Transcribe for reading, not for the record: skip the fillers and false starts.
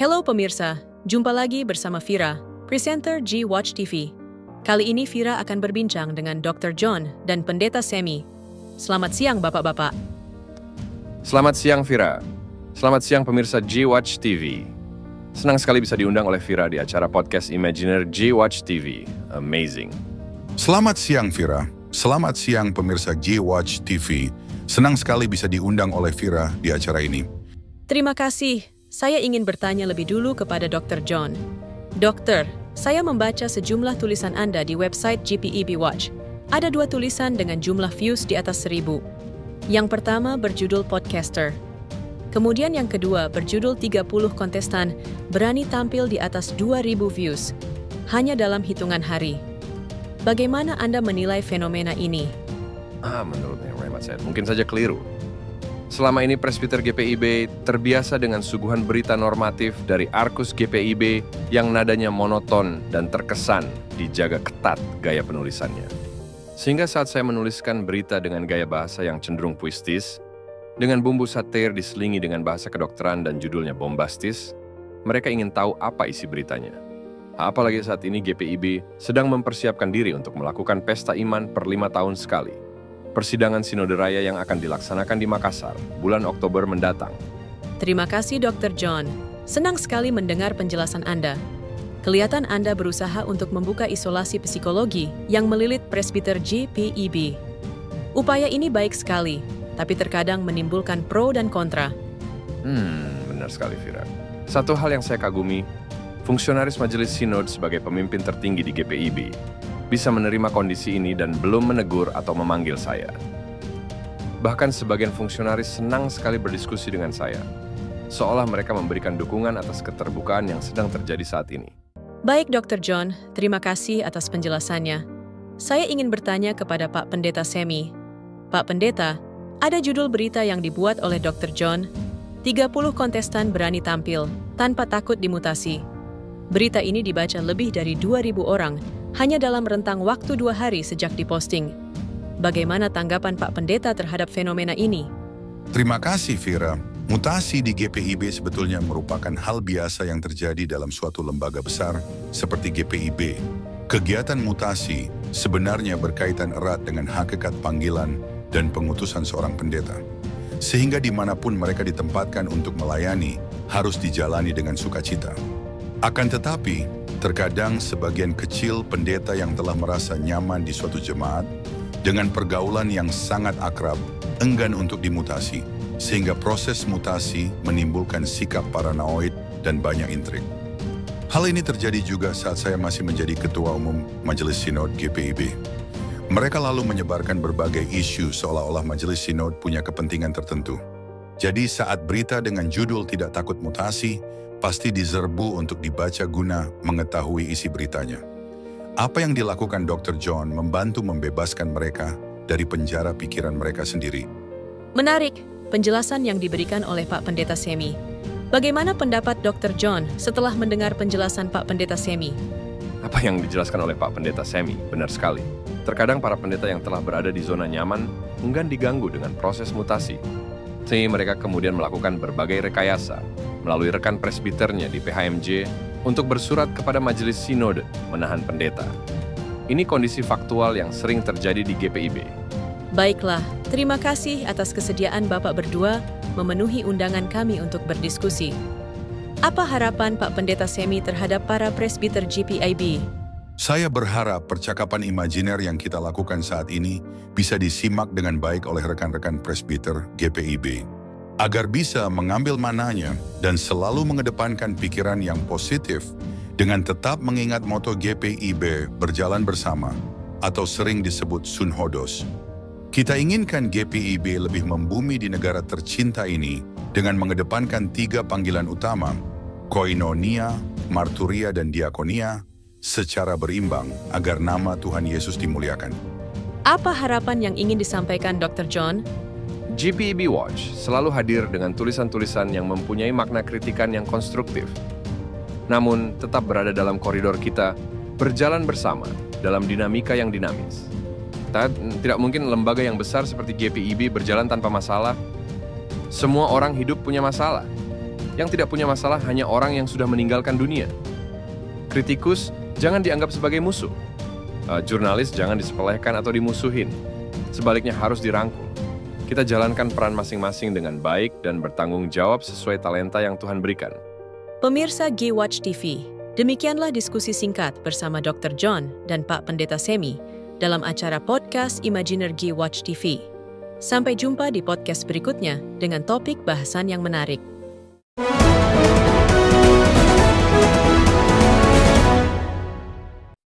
Halo pemirsa, jumpa lagi bersama Vira, presenter G-Watch TV. Kali ini Vira akan berbincang dengan Dr. John dan Pendeta Semi. Selamat siang bapak-bapak. Selamat siang Vira. Selamat siang pemirsa G-Watch TV. Senang sekali bisa diundang oleh Vira di acara podcast Imaginer G-Watch TV. Amazing. Selamat siang Vira. Selamat siang pemirsa G-Watch TV. Senang sekali bisa diundang oleh Vira di acara ini. Terima kasih. Saya ingin bertanya lebih dulu kepada Dr. John. Dokter, saya membaca sejumlah tulisan Anda di website GPEB Watch. Ada 2 tulisan dengan jumlah views di atas 1000. Yang pertama berjudul Podcaster. Kemudian yang kedua berjudul 30 kontestan berani tampil di atas 2000 views. Hanya dalam hitungan hari. Bagaimana Anda menilai fenomena ini? Menurut yang Rahmat said, mungkin saja keliru. Selama ini Presbiter GPIB terbiasa dengan suguhan berita normatif dari Arkus GPIB yang nadanya monoton dan terkesan dijaga ketat gaya penulisannya. Sehingga saat saya menuliskan berita dengan gaya bahasa yang cenderung puitis, dengan bumbu satir diselingi dengan bahasa kedokteran dan judulnya bombastis, mereka ingin tahu apa isi beritanya. Apalagi saat ini GPIB sedang mempersiapkan diri untuk melakukan pesta iman per 5 tahun sekali. Persidangan Sinode Raya yang akan dilaksanakan di Makassar bulan Oktober mendatang. Terima kasih Dr. John. Senang sekali mendengar penjelasan Anda. Kelihatan Anda berusaha untuk membuka isolasi psikologi yang melilit Presbiter GPIB. Upaya ini baik sekali, tapi terkadang menimbulkan pro dan kontra. Benar sekali Vira. Satu hal yang saya kagumi, fungsionaris Majelis Sinod sebagai pemimpin tertinggi di GPIB bisa menerima kondisi ini dan belum menegur atau memanggil saya. Bahkan sebagian fungsionaris senang sekali berdiskusi dengan saya, seolah mereka memberikan dukungan atas keterbukaan yang sedang terjadi saat ini. Baik Dr. John, terima kasih atas penjelasannya. Saya ingin bertanya kepada Pak Pendeta Semi. Pak Pendeta, ada judul berita yang dibuat oleh Dr. John, 30 kontestan berani tampil tanpa takut dimutasi. Berita ini dibaca lebih dari 2000 orang, hanya dalam rentang waktu 2 hari sejak diposting. Bagaimana tanggapan Pak Pendeta terhadap fenomena ini? Terima kasih Vira. Mutasi di GPIB sebetulnya merupakan hal biasa yang terjadi dalam suatu lembaga besar seperti GPIB. Kegiatan mutasi sebenarnya berkaitan erat dengan hakikat panggilan dan pengutusan seorang pendeta. Sehingga dimanapun mereka ditempatkan untuk melayani, harus dijalani dengan sukacita. Akan tetapi, terkadang sebagian kecil pendeta yang telah merasa nyaman di suatu jemaat, dengan pergaulan yang sangat akrab, enggan untuk dimutasi, sehingga proses mutasi menimbulkan sikap paranoid dan banyak intrik. Hal ini terjadi juga saat saya masih menjadi Ketua Umum Majelis Sinod GPIB. Mereka lalu menyebarkan berbagai isu seolah-olah Majelis Sinod punya kepentingan tertentu. Jadi saat berita dengan judul tidak takut mutasi, pasti diserbu untuk dibaca guna mengetahui isi beritanya. Apa yang dilakukan Dr. John membantu membebaskan mereka dari penjara pikiran mereka sendiri. Menarik, penjelasan yang diberikan oleh Pak Pendeta Semi. Bagaimana pendapat Dr. John setelah mendengar penjelasan Pak Pendeta Semi? Apa yang dijelaskan oleh Pak Pendeta Semi, benar sekali. Terkadang para pendeta yang telah berada di zona nyaman enggan diganggu dengan proses mutasi. Sehingga mereka kemudian melakukan berbagai rekayasa melalui rekan presbiternya di PHMJ untuk bersurat kepada Majelis Sinode menahan pendeta. Ini kondisi faktual yang sering terjadi di GPIB. Baiklah, terima kasih atas kesediaan Bapak berdua memenuhi undangan kami untuk berdiskusi. Apa harapan Pak Pendeta Semi terhadap para presbiter GPIB? Saya berharap percakapan imajiner yang kita lakukan saat ini bisa disimak dengan baik oleh rekan-rekan presbiter GPIB. Agar bisa mengambil mananya dan selalu mengedepankan pikiran yang positif dengan tetap mengingat moto GPIB berjalan bersama atau sering disebut Sunhodos. Kita inginkan GPIB lebih membumi di negara tercinta ini dengan mengedepankan 3 panggilan utama, koinonia, marturia, dan diakonia, secara berimbang agar nama Tuhan Yesus dimuliakan. Apa harapan yang ingin disampaikan Dr. John? GPIB Watch selalu hadir dengan tulisan-tulisan yang mempunyai makna kritikan yang konstruktif. Namun, tetap berada dalam koridor kita, berjalan bersama dalam dinamika yang dinamis. Tidak mungkin lembaga yang besar seperti GPIB berjalan tanpa masalah. Semua orang hidup punya masalah. Yang tidak punya masalah hanya orang yang sudah meninggalkan dunia. Kritikus jangan dianggap sebagai musuh. Jurnalis jangan disepelekan atau dimusuhin. Sebaliknya harus dirangkul. Kita jalankan peran masing-masing dengan baik dan bertanggung jawab sesuai talenta yang Tuhan berikan. Pemirsa G-Watch TV, demikianlah diskusi singkat bersama Dr. John dan Pak Pendeta Semi dalam acara podcast Imaginer G-Watch TV. Sampai jumpa di podcast berikutnya dengan topik bahasan yang menarik.